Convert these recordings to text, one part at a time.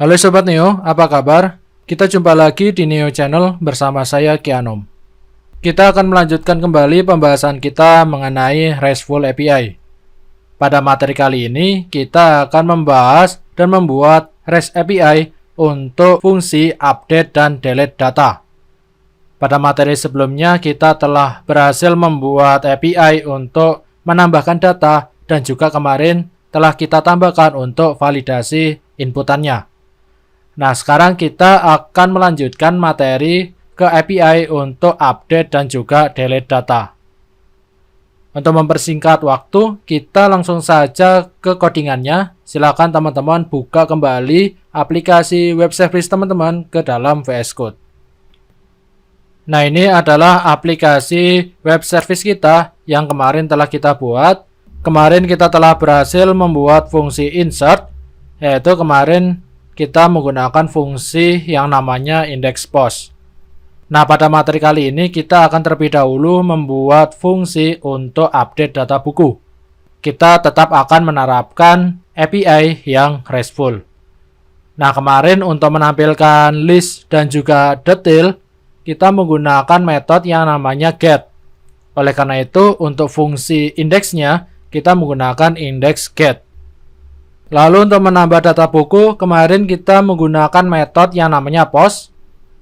Halo Sobat Neo, apa kabar? Kita jumpa lagi di Neo Channel bersama saya Kianom. Kita akan melanjutkan kembali pembahasan kita mengenai RESTful API. Pada materi kali ini, kita akan membahas dan membuat REST API untuk fungsi update dan delete data. Pada materi sebelumnya, kita telah berhasil membuat API untuk menambahkan data dan juga kemarin telah kita tambahkan untuk validasi inputannya. Nah, sekarang kita akan melanjutkan materi ke API untuk update dan juga delete data. Untuk mempersingkat waktu, kita langsung saja ke codingannya. Silakan teman-teman buka kembali aplikasi web service teman-teman ke dalam VS Code. Nah, ini adalah aplikasi web service kita yang kemarin telah kita buat. Kemarin kita telah berhasil membuat fungsi insert, yaitu kemarin kita menggunakan fungsi yang namanya index post. Nah, pada materi kali ini kita akan terlebih dahulu membuat fungsi untuk update data buku. Kita tetap akan menerapkan API yang RESTful. Nah, kemarin untuk menampilkan list dan juga detail, kita menggunakan metode yang namanya get. Oleh karena itu, untuk fungsi indeksnya, kita menggunakan index get. Lalu untuk menambah data buku, kemarin kita menggunakan metode yang namanya post.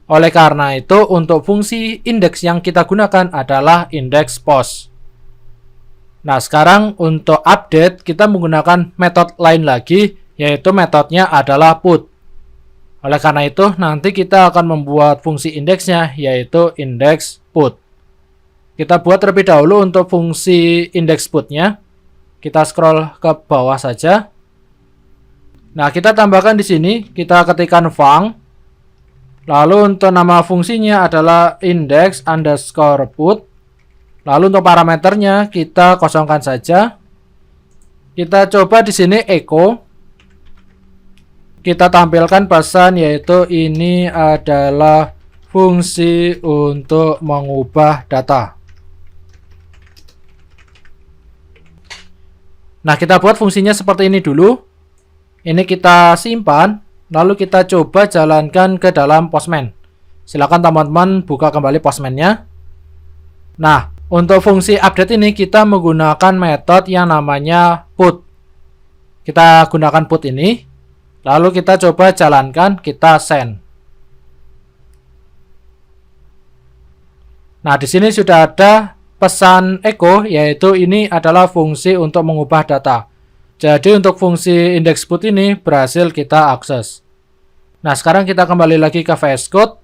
Oleh karena itu, untuk fungsi indeks yang kita gunakan adalah index post. Nah, sekarang untuk update, kita menggunakan metode lain lagi, yaitu metodenya adalah put. Oleh karena itu, nanti kita akan membuat fungsi indeksnya, yaitu index put. Kita buat terlebih dahulu untuk fungsi index putnya. Kita scroll ke bawah saja. Nah, kita tambahkan di sini, kita ketikkan func. Lalu untuk nama fungsinya adalah index underscore put. Lalu untuk parameternya kita kosongkan saja. Kita coba di sini echo. Kita tampilkan pesan yaitu ini adalah fungsi untuk mengubah data. Nah, kita buat fungsinya seperti ini dulu. Ini kita simpan, lalu kita coba jalankan ke dalam Postman. Silakan teman-teman buka kembali Postman-nya. Nah, untuk fungsi update ini kita menggunakan metode yang namanya put. Kita gunakan put ini, lalu kita coba jalankan, kita send. Nah, di sini sudah ada pesan echo, yaitu ini adalah fungsi untuk mengubah data. Jadi untuk fungsi index put ini berhasil kita akses. Nah, sekarang kita kembali lagi ke VS Code.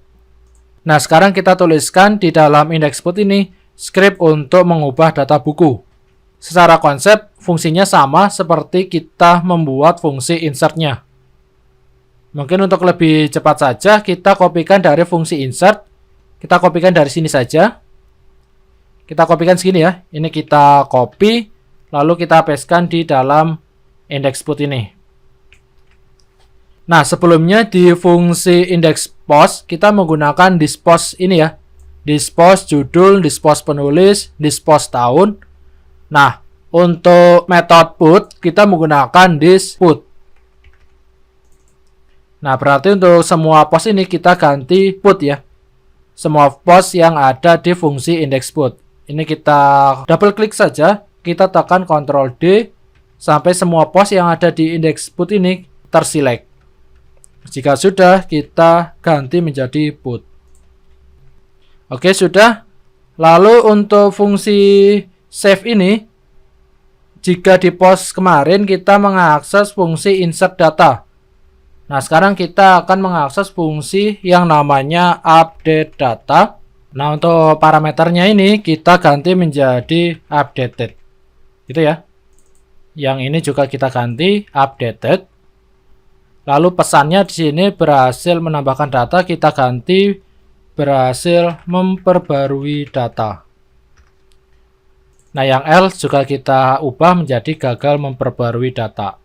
Nah, sekarang kita tuliskan di dalam index put ini script untuk mengubah data buku. Secara konsep, fungsinya sama seperti kita membuat fungsi insertnya. Mungkin untuk lebih cepat saja, kita kopikan dari fungsi insert. Kita kopikan dari sini saja. Kita kopikan segini ya. Ini kita copy, lalu kita pastekan di dalam index put ini. Nah, sebelumnya di fungsi index post kita menggunakan dispose ini ya. Dispose judul, dispose penulis, dispose tahun. Nah, untuk metode put kita menggunakan disput. Nah, berarti untuk semua post ini kita ganti put ya. Semua post yang ada di fungsi index put. Ini kita double klik saja, kita tekan Ctrl D sampai semua post yang ada di index put ini terselect. Jika sudah, kita ganti menjadi put. Oke, sudah. Lalu untuk fungsi save ini, jika di post kemarin kita mengakses fungsi insert data. Nah, sekarang kita akan mengakses fungsi yang namanya update data. Nah, untuk parameternya ini kita ganti menjadi updated. Gitu ya. Yang ini juga kita ganti updated. Lalu pesannya di sini berhasil menambahkan data, kita ganti berhasil memperbarui data. Nah, yang else juga kita ubah menjadi gagal memperbarui data.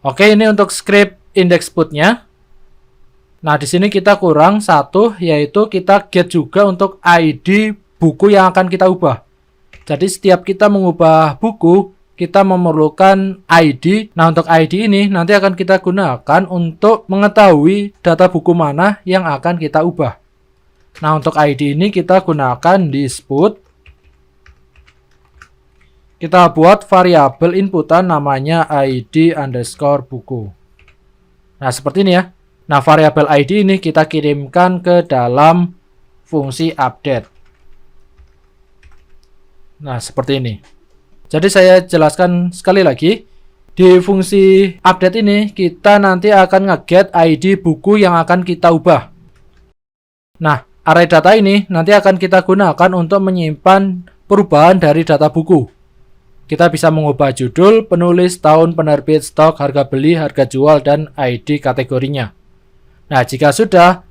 Oke, ini untuk script index putnya. Nah, di sini kita kurang satu, yaitu kita get juga untuk ID buku yang akan kita ubah. Jadi setiap kita mengubah buku, kita memerlukan ID. Nah, untuk ID ini nanti akan kita gunakan untuk mengetahui data buku mana yang akan kita ubah. Nah, untuk ID ini kita gunakan dispute. Kita buat variabel inputan namanya ID underscore buku. Nah, seperti ini ya. Nah, variabel ID ini kita kirimkan ke dalam fungsi update. Nah, seperti ini. Jadi saya jelaskan sekali lagi. Di fungsi update ini kita nanti akan nge-get ID buku yang akan kita ubah. Nah, array data ini nanti akan kita gunakan untuk menyimpan perubahan dari data buku. Kita bisa mengubah judul, penulis, tahun, penerbit, stok, harga beli, harga jual, dan ID kategorinya. Nah, jika sudah,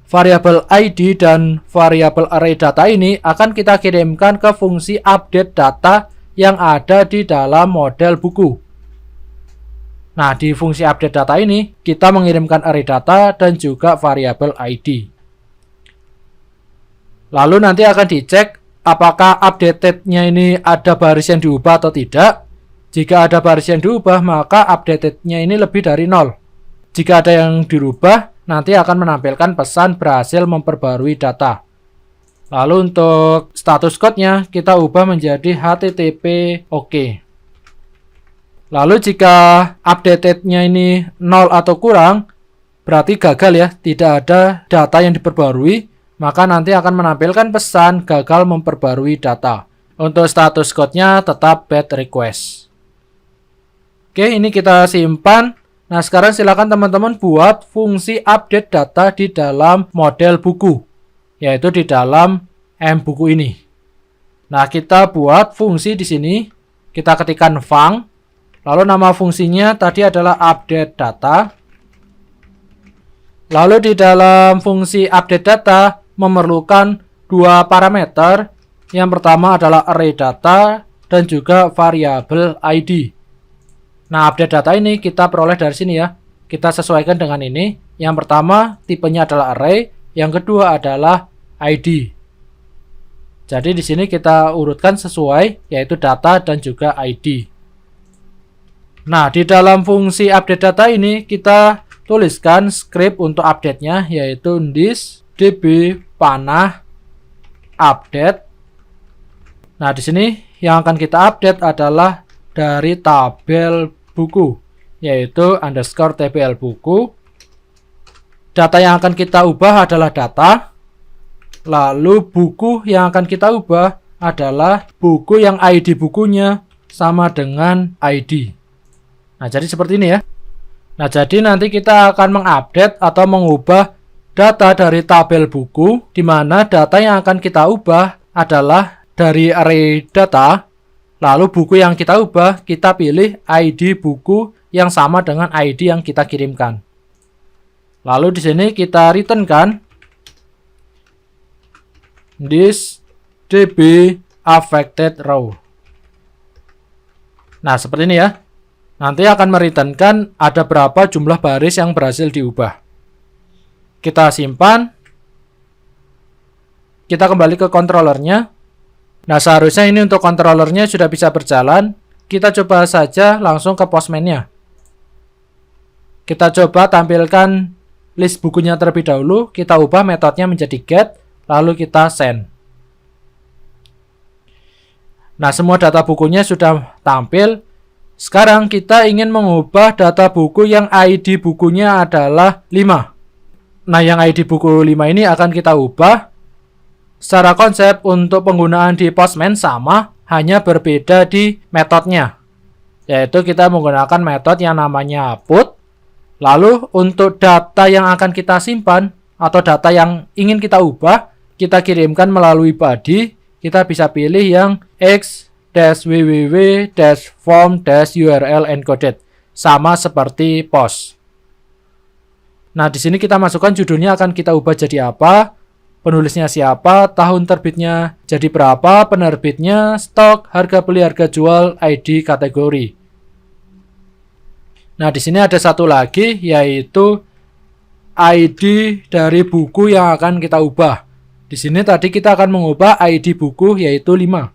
variabel ID dan variabel array data ini akan kita kirimkan ke fungsi update data yang ada di dalam model buku. Nah, di fungsi update data ini, kita mengirimkan array data dan juga variabel ID. Lalu nanti akan dicek apakah updated-nya ini ada baris yang diubah atau tidak. Jika ada baris yang diubah, maka updated-nya ini lebih dari 0. Jika ada yang dirubah, nanti akan menampilkan pesan berhasil memperbarui data. Lalu untuk status code-nya kita ubah menjadi HTTP OK. Lalu jika updated-nya ini 0 atau kurang, berarti gagal ya, tidak ada data yang diperbarui, maka nanti akan menampilkan pesan gagal memperbarui data. Untuk status code-nya tetap bad request. Oke, ini kita simpan. Nah, sekarang silakan teman-teman buat fungsi update data di dalam model buku, yaitu di dalam mbuku ini. Nah, kita buat fungsi di sini. Kita ketikkan func. Lalu nama fungsinya tadi adalah update data. Lalu di dalam fungsi update data memerlukan dua parameter. Yang pertama adalah array data dan juga variabel ID. Nah, update data ini kita peroleh dari sini ya. Kita sesuaikan dengan ini. Yang pertama tipenya adalah array, yang kedua adalah ID. Jadi di sini kita urutkan sesuai, yaitu data dan juga ID. Nah, di dalam fungsi update data ini kita tuliskan script untuk update-nya, yaitu this db panah update. Nah, di sini yang akan kita update adalah dari tabel buku, yaitu underscore tbl buku. Data yang akan kita ubah adalah data. Lalu buku yang akan kita ubah adalah buku yang ID bukunya sama dengan ID. Nah, jadi seperti ini ya. Nah, jadi nanti kita akan mengupdate atau mengubah data dari tabel buku, di mana data yang akan kita ubah adalah dari array data. Lalu buku yang kita ubah, kita pilih ID buku yang sama dengan ID yang kita kirimkan. Lalu di sini kita returnkan this db affected row. Nah, seperti ini ya. Nanti akan mereturnkan ada berapa jumlah baris yang berhasil diubah. Kita simpan. Kita kembali ke controllernya. Nah, seharusnya ini untuk controllernya sudah bisa berjalan. Kita coba saja langsung ke Postman-nya. Kita coba tampilkan list bukunya terlebih dahulu. Kita ubah metodenya menjadi get, lalu kita send. Nah, semua data bukunya sudah tampil. Sekarang kita ingin mengubah data buku yang ID bukunya adalah 5. Nah, yang ID buku 5 ini akan kita ubah. Secara konsep untuk penggunaan di Postman sama, hanya berbeda di metodenya. Yaitu kita menggunakan metode yang namanya put. Lalu untuk data yang akan kita simpan atau data yang ingin kita ubah, kita kirimkan melalui body. Kita bisa pilih yang x-www-form-url encoded, sama seperti post. Nah, di sini kita masukkan judulnya akan kita ubah jadi apa, penulisnya siapa, tahun terbitnya jadi berapa, penerbitnya, stok, harga beli, harga jual, ID kategori. Nah, di sini ada satu lagi, yaitu ID dari buku yang akan kita ubah. Di sini tadi kita akan mengubah ID buku, yaitu 5.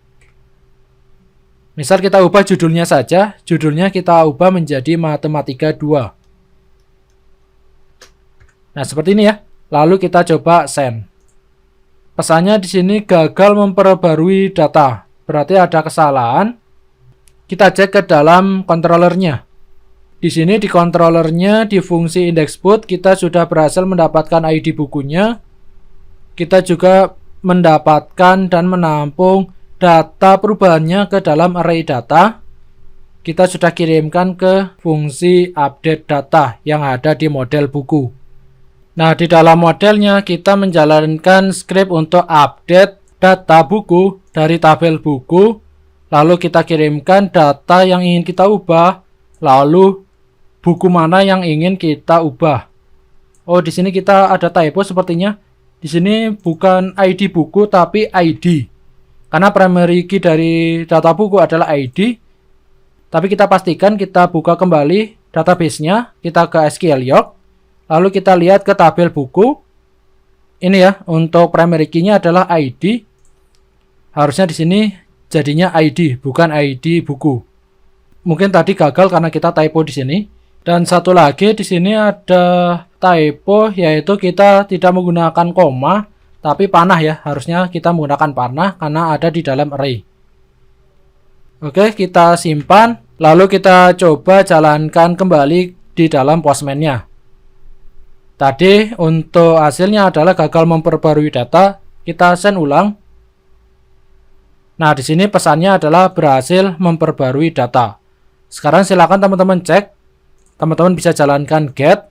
Misal kita ubah judulnya saja, judulnya kita ubah menjadi Matematika 2. Nah, seperti ini ya. Lalu kita coba send. Pesannya di sini gagal memperbarui data. Berarti ada kesalahan. Kita cek ke dalam controllernya. Di sini di controllernya di fungsi index_put kita sudah berhasil mendapatkan ID bukunya. Kita juga mendapatkan dan menampung data perubahannya ke dalam array data. Kita sudah kirimkan ke fungsi update data yang ada di model buku. Nah, di dalam modelnya kita menjalankan script untuk update data buku dari tabel buku. Lalu kita kirimkan data yang ingin kita ubah. Lalu buku mana yang ingin kita ubah. Oh, di sini kita ada typo sepertinya. Di sini bukan ID buku tapi ID. Karena primary key dari data buku adalah ID. Tapi kita pastikan kita buka kembali database-nya. Kita ke SQLiok. Lalu kita lihat ke tabel buku. Ini ya, untuk primary key-nya adalah ID. Harusnya di sini jadinya ID, bukan ID buku. Mungkin tadi gagal karena kita typo di sini. Dan satu lagi di sini ada typo, yaitu kita tidak menggunakan koma tapi panah ya. Harusnya kita menggunakan panah karena ada di dalam array. Oke, kita simpan. Lalu kita coba jalankan kembali di dalam Postman-nya. Tadi untuk hasilnya adalah gagal memperbarui data. Kita send ulang. Nah, di sini pesannya adalah berhasil memperbarui data. Sekarang silakan teman-teman cek. Teman-teman bisa jalankan get.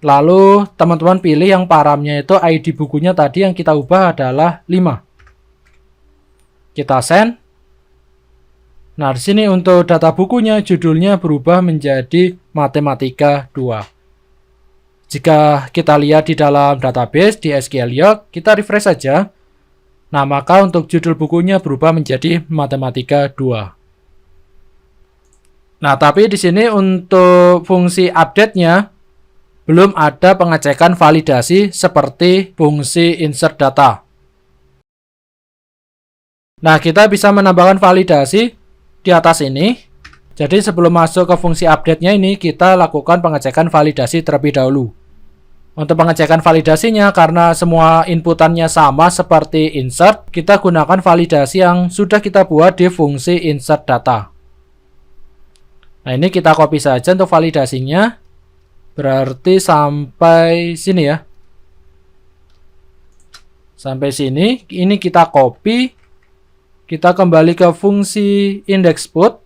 Lalu teman-teman pilih yang paramnya itu ID bukunya tadi yang kita ubah adalah 5. Kita send. Nah, di sini untuk data bukunya judulnya berubah menjadi Matematika 2. Jika kita lihat di dalam database di SQLiok, kita refresh saja. Nah, maka untuk judul bukunya berubah menjadi Matematika 2. Nah, tapi di sini untuk fungsi update-nya belum ada pengecekan validasi seperti fungsi insert data. Nah, kita bisa menambahkan validasi di atas ini. Jadi sebelum masuk ke fungsi update-nya ini, kita lakukan pengecekan validasi terlebih dahulu. Untuk pengecekan validasinya, karena semua inputannya sama seperti insert, kita gunakan validasi yang sudah kita buat di fungsi insert data. Nah, ini kita copy saja untuk validasinya. Berarti sampai sini ya. Sampai sini. Ini kita copy. Kita kembali ke fungsi index_put.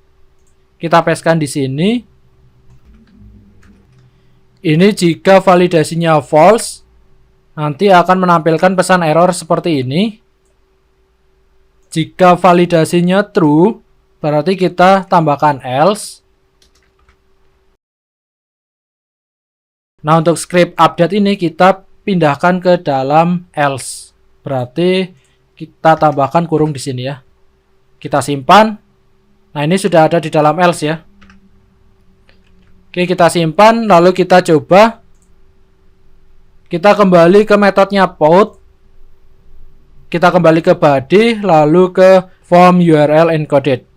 Kita pastekan di sini. Ini jika validasinya false, nanti akan menampilkan pesan error seperti ini. Jika validasinya true, berarti kita tambahkan else. Nah, untuk script update ini kita pindahkan ke dalam else. Berarti kita tambahkan kurung di sini ya. Kita simpan. Nah, ini sudah ada di dalam else ya. Oke, kita simpan. Lalu kita coba. Kita kembali ke metodenya put. Kita kembali ke body. Lalu ke form URL encoded.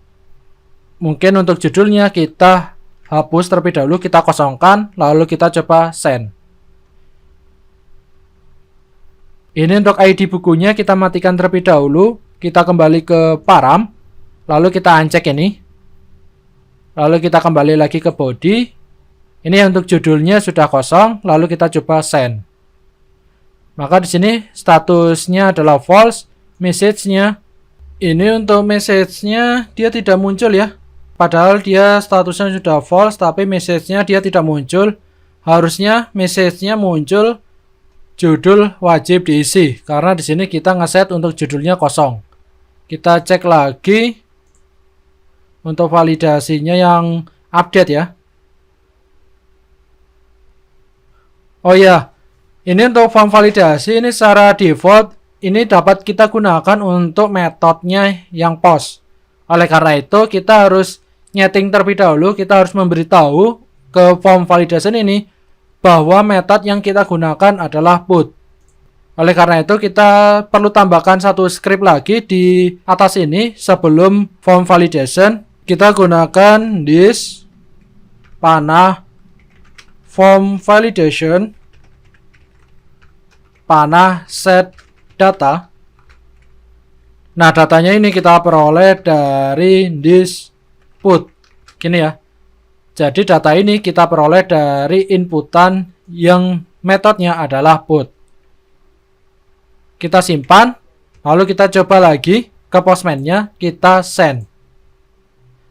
Mungkin untuk judulnya kita hapus terlebih dahulu, kita kosongkan, lalu kita coba send. Ini untuk ID bukunya kita matikan terlebih dahulu, kita kembali ke param, lalu kita uncheck ini. Lalu kita kembali lagi ke body. Ini untuk judulnya sudah kosong, lalu kita coba send. Maka di sini statusnya adalah false, message-nya. Ini untuk message-nya dia tidak muncul ya. Padahal dia statusnya sudah false, tapi message-nya dia tidak muncul. Harusnya message-nya muncul judul wajib diisi, karena di sini kita ngeset untuk judulnya kosong. Kita cek lagi untuk validasinya yang update ya. Oh ya, ini untuk form validasi ini secara default ini dapat kita gunakan untuk metodenya yang post. Oleh karena itu kita harus nyeting terlebih dahulu, kita harus memberitahu ke form validation ini bahwa metode yang kita gunakan adalah put. Oleh karena itu kita perlu tambahkan satu script lagi di atas ini sebelum form validation. Kita gunakan this panah form validation panah set data. Nah, datanya ini kita peroleh dari this put. Gini ya. Jadi data ini kita peroleh dari inputan yang metodenya adalah put. Kita simpan, lalu kita coba lagi ke postman-nya, kita send.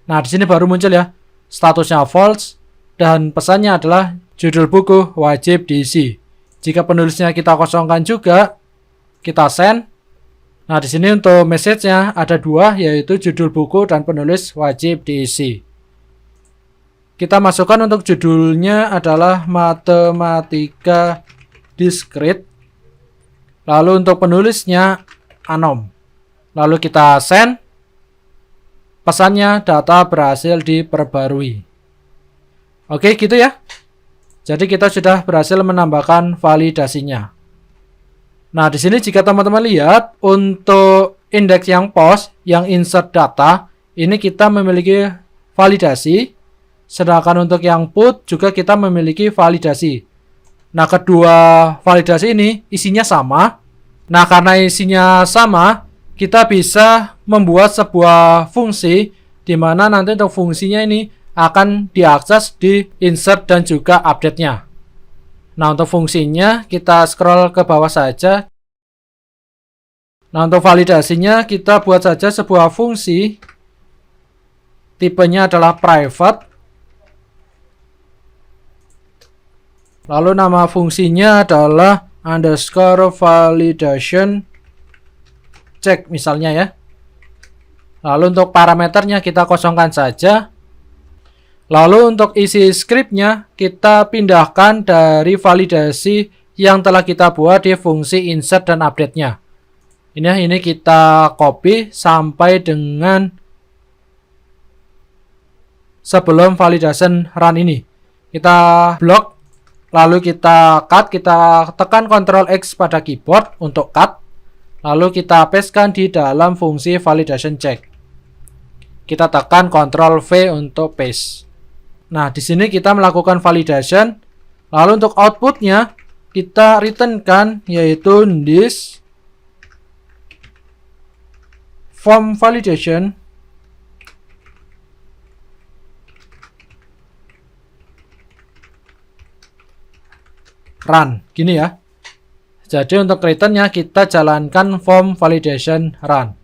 Nah, di sini baru muncul ya, statusnya false dan pesannya adalah judul buku wajib diisi. Jika penulisnya kita kosongkan juga, kita send. Nah, di sini untuk message-nya ada dua, yaitu judul buku dan penulis wajib diisi. Kita masukkan untuk judulnya adalah matematika discrete. Lalu untuk penulisnya Anom. Lalu kita send. Pesannya data berhasil diperbarui. Oke, gitu ya. Jadi kita sudah berhasil menambahkan validasinya. Nah, di sini jika teman-teman lihat untuk indeks yang post, yang insert data, ini kita memiliki validasi. Sedangkan untuk yang put juga kita memiliki validasi. Nah, kedua validasi ini isinya sama. Nah, karena isinya sama, kita bisa membuat sebuah fungsi di mana nanti untuk fungsinya ini akan diakses di insert dan juga update-nya. Nah, untuk fungsinya kita scroll ke bawah saja. Nah, untuk validasinya kita buat saja sebuah fungsi. Tipenya adalah private. Lalu nama fungsinya adalah underscore validation check misalnya ya. Lalu untuk parameternya kita kosongkan saja. Lalu untuk isi scriptnya kita pindahkan dari validasi yang telah kita buat di fungsi insert dan update-nya. Ini kita copy sampai dengan sebelum validation run ini. Kita blok. Lalu kita cut, kita tekan Ctrl X pada keyboard untuk cut. Lalu kita pastekan di dalam fungsi validation check. Kita tekan Ctrl V untuk paste. Nah, di sini kita melakukan validation. Lalu untuk outputnya kita returnkan yaitu this form validation run, gini ya. Jadi untuk returnnya kita jalankan form validation run.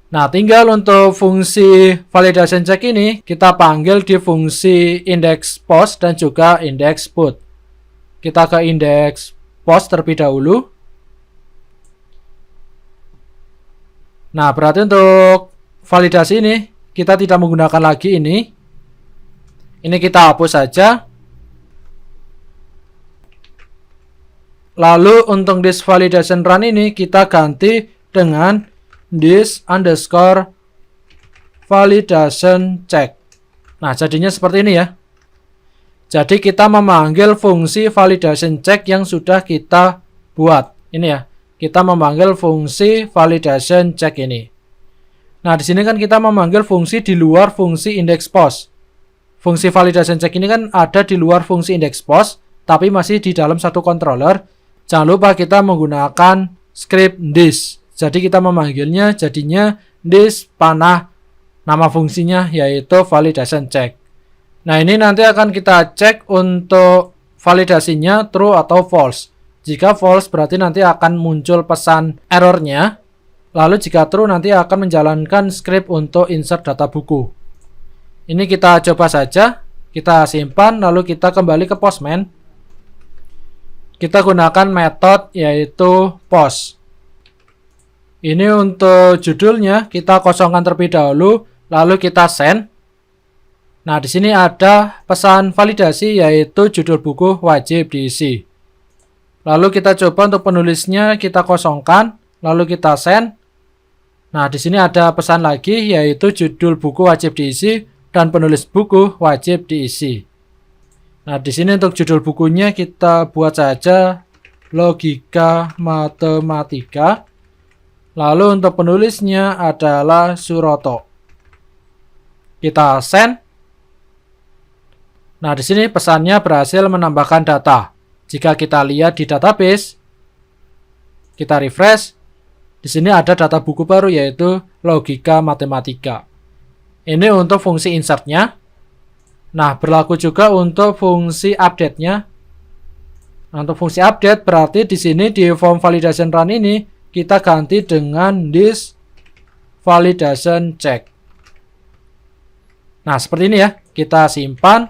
Nah, tinggal untuk fungsi validation check ini kita panggil di fungsi index post dan juga index put. Kita ke index post terlebih dahulu. Nah, berarti untuk validasi ini kita tidak menggunakan lagi ini. Ini kita hapus saja. Lalu untuk this validation run ini kita ganti dengan this underscore validation check. Nah, jadinya seperti ini ya. Jadi kita memanggil fungsi validation check yang sudah kita buat. Ini ya. Kita memanggil fungsi validation check ini. Nah, di sini kan kita memanggil fungsi di luar fungsi index post. Fungsi validation check ini kan ada di luar fungsi index post, tapi masih di dalam satu controller. Jangan lupa kita menggunakan script this. Jadi kita memanggilnya jadinya this panah nama fungsinya yaitu validation check. Nah, ini nanti akan kita cek untuk validasinya true atau false. Jika false berarti nanti akan muncul pesan errornya. Lalu jika true nanti akan menjalankan script untuk insert data buku. Ini kita coba saja. Kita simpan lalu kita kembali ke postman. Kita gunakan metode yaitu post. Ini untuk judulnya kita kosongkan terlebih dahulu, lalu kita send. Nah, di sini ada pesan validasi yaitu judul buku wajib diisi. Lalu kita coba untuk penulisnya kita kosongkan, lalu kita send. Nah, di sini ada pesan lagi yaitu judul buku wajib diisi dan penulis buku wajib diisi. Nah, di sini untuk judul bukunya kita buat saja logika matematika. Lalu untuk penulisnya adalah Suroto. Kita send. Nah, di sini pesannya berhasil menambahkan data. Jika kita lihat di database, kita refresh. Di sini ada data buku baru yaitu logika matematika. Ini untuk fungsi insert-nya. Nah, berlaku juga untuk fungsi update-nya. Nah, untuk fungsi update berarti di sini di form validation run ini kita ganti dengan this validation check. Nah, seperti ini ya. Kita simpan.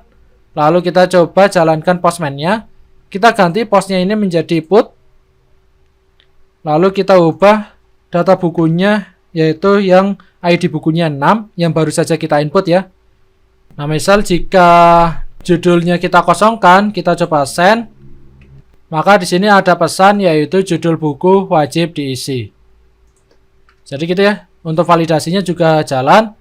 Lalu kita coba jalankan postman-nya. Kita ganti postnya ini menjadi put. Lalu kita ubah data bukunya yaitu yang ID bukunya 6 yang baru saja kita input ya. Nah, misal jika judulnya kita kosongkan, kita coba send. Maka di sini ada pesan yaitu judul buku wajib diisi. Jadi gitu ya. Untuk validasinya juga jalan.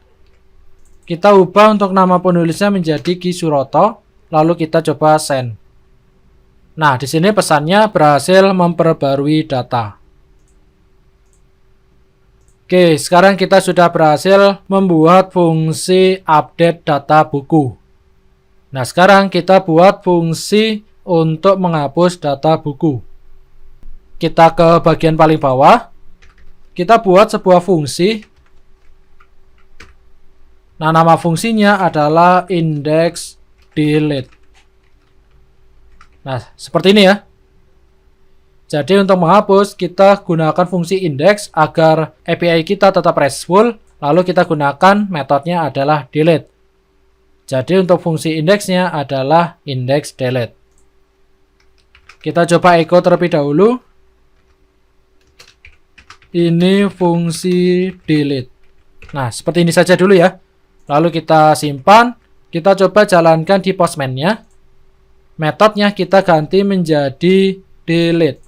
Kita ubah untuk nama penulisnya menjadi Ki Suroto. Lalu kita coba send. Nah, di sini pesannya berhasil memperbarui data. Oke, sekarang kita sudah berhasil membuat fungsi update data buku. Nah, sekarang kita buat fungsi untuk menghapus data buku. Kita ke bagian paling bawah. Kita buat sebuah fungsi. Nah, nama fungsinya adalah index delete. Nah, seperti ini ya. Jadi untuk menghapus, kita gunakan fungsi index agar API kita tetap RESTful. Lalu kita gunakan metodenya adalah delete. Jadi untuk fungsi indexnya adalah index delete. Kita coba echo terlebih dahulu. Ini fungsi delete. Nah, seperti ini saja dulu ya. Lalu kita simpan. Kita coba jalankan di postman-nya. Metodnya kita ganti menjadi delete.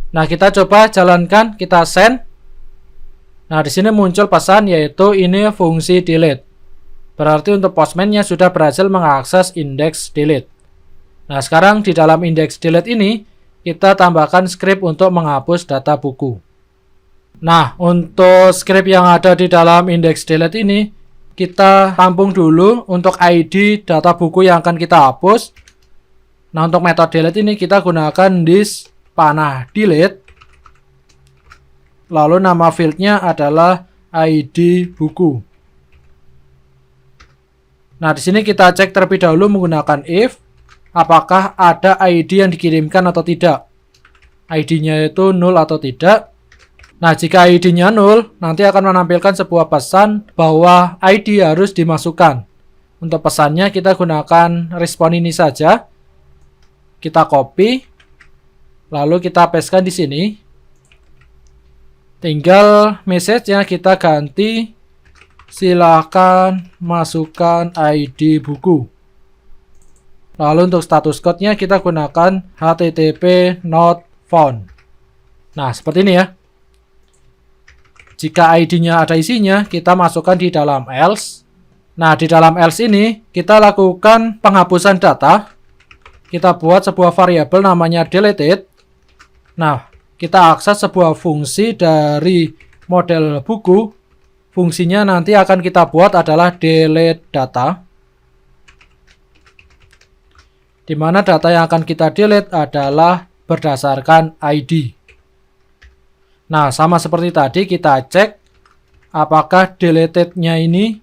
Nah, kita coba jalankan, kita send. Nah, di sini muncul pesan yaitu ini fungsi delete. Berarti untuk postman-nya sudah berhasil mengakses index delete. Nah, sekarang di dalam index delete ini kita tambahkan script untuk menghapus data buku. Nah, untuk script yang ada di dalam index delete ini kita tampung dulu untuk ID data buku yang akan kita hapus. Nah, untuk metode delete ini kita gunakan this panah delete. Lalu nama fieldnya adalah ID buku. Nah, di sini kita cek terlebih dahulu menggunakan if apakah ada ID yang dikirimkan atau tidak. ID-nya itu 0 atau tidak. Nah, jika ID-nya 0, nanti akan menampilkan sebuah pesan bahwa ID harus dimasukkan. Untuk pesannya kita gunakan respon ini saja. Kita copy. Lalu kita pastekan di sini. Tinggal message-nya kita ganti. Silakan masukkan ID buku. Lalu untuk status code-nya kita gunakan HTTP not found. Nah, seperti ini ya. Jika ID-nya ada isinya, kita masukkan di dalam else. Nah, di dalam else ini, kita lakukan penghapusan data. Kita buat sebuah variabel namanya deleted. Nah, kita akses sebuah fungsi dari model buku. Fungsinya nanti akan kita buat adalah delete data. Di mana data yang akan kita delete adalah berdasarkan ID. Nah, sama seperti tadi kita cek apakah deleted-nya ini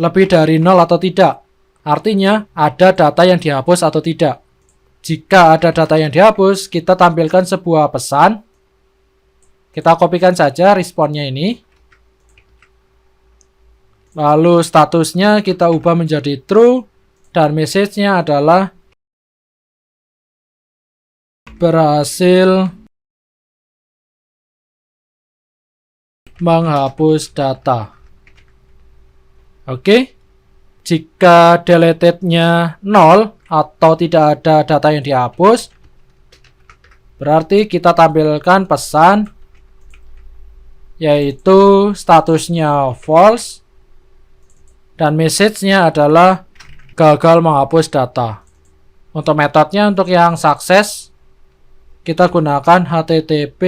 lebih dari 0 atau tidak. Artinya ada data yang dihapus atau tidak. Jika ada data yang dihapus, kita tampilkan sebuah pesan. Kita kopikan saja responnya ini. Lalu statusnya kita ubah menjadi true. Dan message-nya adalah berhasil menghapus data. Oke. Jika deleted-nya 0 atau tidak ada data yang dihapus, berarti kita tampilkan pesan yaitu statusnya false dan message-nya adalah gagal menghapus data. Untuk metodenya, untuk yang sukses, kita gunakan HTTP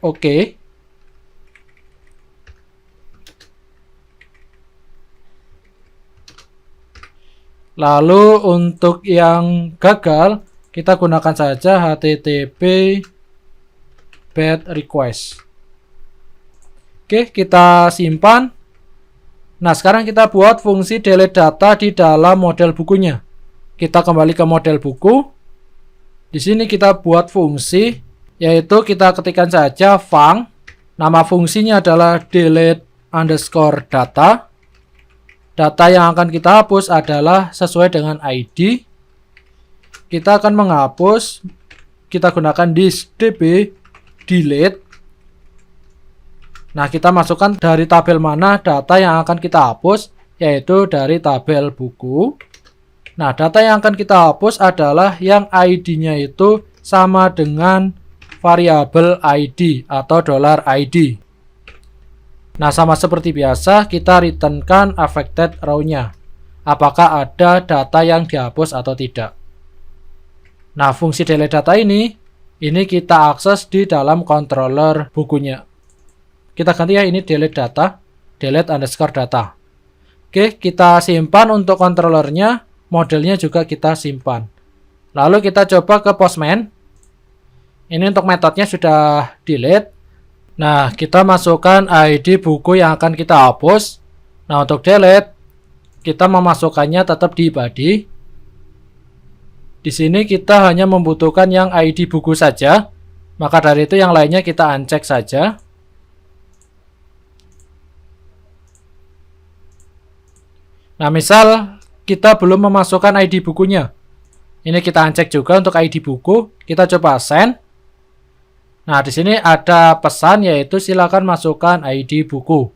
oke. Lalu untuk yang gagal, kita gunakan saja HTTP bad request. Oke, kita simpan. Nah, sekarang kita buat fungsi delete data di dalam model bukunya. Kita kembali ke model buku. Di sini kita buat fungsi, yaitu kita ketikkan saja func. Nama fungsinya adalah delete underscore data. Data yang akan kita hapus adalah sesuai dengan ID. Kita akan menghapus, kita gunakan this db delete. Nah, kita masukkan dari tabel mana data yang akan kita hapus, yaitu dari tabel buku. Nah, data yang akan kita hapus adalah yang ID-nya itu sama dengan variabel ID atau $ID. Nah, sama seperti biasa, kita returnkan affected row-nya. Apakah ada data yang dihapus atau tidak. Nah, fungsi delete data ini kita akses di dalam controller bukunya. Kita ganti ya, ini delete data, delete underscore data. Oke, kita simpan untuk controllernya, modelnya juga kita simpan. Lalu kita coba ke Postman. Ini untuk metodenya sudah delete. Nah, kita masukkan ID buku yang akan kita hapus. Nah, untuk delete, kita memasukkannya tetap di body. Di sini kita hanya membutuhkan yang ID buku saja. Maka dari itu yang lainnya kita uncheck saja. Nah, misal kita belum memasukkan ID bukunya. Ini kita uncheck juga untuk ID buku. Kita coba send. Nah, di sini ada pesan, yaitu silakan masukkan ID buku.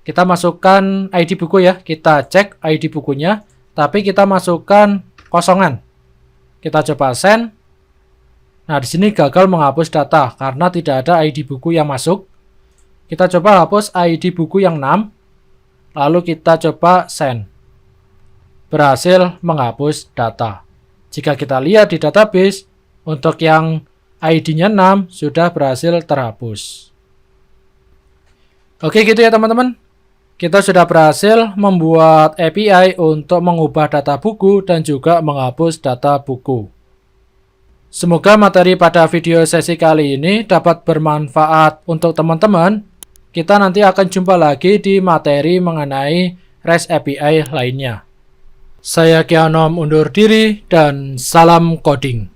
Kita masukkan ID buku ya. Kita cek ID bukunya, tapi kita masukkan kosongan. Kita coba send. Nah, di sini gagal menghapus data karena tidak ada ID buku yang masuk. Kita coba hapus ID buku yang 6. Lalu kita coba send. Berhasil menghapus data. Jika kita lihat di database, untuk yang ID-nya 6 sudah berhasil terhapus. Oke, gitu ya teman-teman. Kita sudah berhasil membuat API untuk mengubah data buku dan juga menghapus data buku. Semoga materi pada video sesi kali ini dapat bermanfaat untuk teman-teman. Kita nanti akan jumpa lagi di materi mengenai REST API lainnya. Saya Ki Anom undur diri dan salam coding.